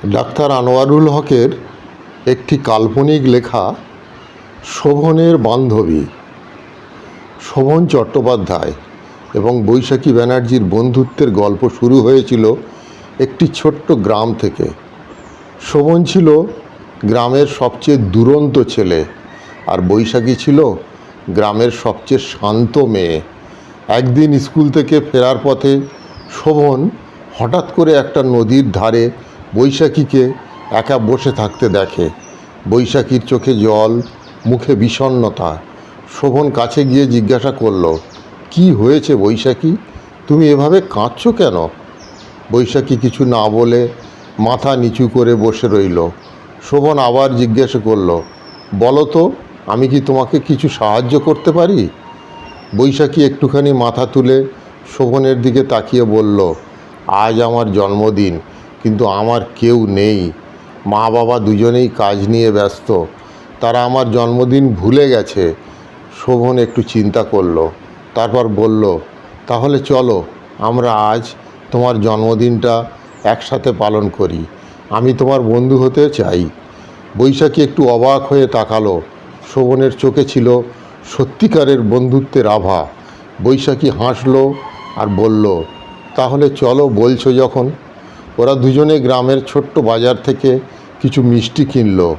Doctor Anwarul হকের একটি কাল্পনিক লেখা শোভনের বান্ধবী। শোভন চট্টোপাধ্যায় এবং বৈশাখী ব্যানার্জির বন্ধুত্বের গল্প শুরু হয়েছিল একটি ছোট্ট গ্রাম থেকে। শোভন ছিল গ্রামের সবচেয়ে দুরন্ত ছেলে, আর বৈশাখী ছিল গ্রামের সবচেয়ে শান্ত মেয়ে। একদিন স্কুল থেকে ফেরার পথে শোভন হঠাৎ করে একটা নদীর ধারে বৈশাখীকে একা বসে থাকতে দেখে। বৈশাখীর চোখে জল, মুখে বিষণ্ণতা। শোভন কাছে গিয়ে জিজ্ঞাসা করলো, কি হয়েছে বৈশাখী, তুমি এভাবে কাঁদছো কেন? বৈশাখী কিছু না বলে মাথা নিচু করে বসে রইল। শোভন আবার জিজ্ঞাসা করলো, বলো তো, আমি কি তোমাকে কিছু সাহায্য করতে পারি? বৈশাখী একটুখানি মাথা তুলে শোভনের দিকে তাকিয়ে বলল, আজ আমার জন্মদিন, কিন্তু আমার কেউ নেই। মা বাবা দুজনেই কাজ নিয়ে ব্যস্ত, তারা আমার জন্মদিন ভুলে গেছে। শোভন একটু চিন্তা করলো, তারপর বলল, তাহলে চলো আমরা আজ তোমার জন্মদিনটা একসাথে পালন করি। আমি তোমার বন্ধু হতে চাই। বৈশাখী একটু অবাক হয়ে তাকালো। শোভনের চোখে ছিল সত্যিকারের বন্ধুত্বের আভা। বৈশাখী হাসলো আর বলল, তাহলে চলো বলছো যখন। ওরা দুজনে গ্রামের ছোট্ট বাজার থেকে কিছু মিষ্টি কিনলো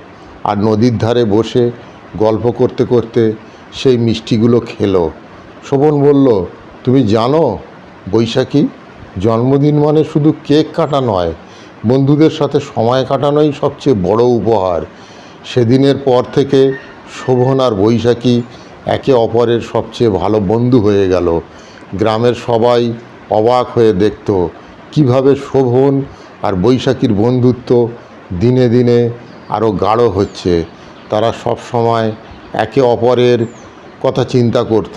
আর নদীর ধারে বসে গল্প করতে করতে সেই মিষ্টিগুলো খেলো। শোভন বলল, তুমি জানো বৈশাখী, জন্মদিন মানে শুধু কেক কাটা নয়, বন্ধুদের সাথে সময় কাটানোই সবচেয়ে বড় উপহার। সেদিনের পর থেকে শোভন আর বৈশাখী একে অপরের সবচেয়ে ভালো বন্ধু হয়ে গেল। গ্রামের সবাই অবাক হয়ে দেখত কিভাবে শোভন আর বৈশাখীর বন্ধুত্ব দিনে দিনে আরও গাঢ় হচ্ছে। তারা সব সময় একে অপরের কথা চিন্তা করত।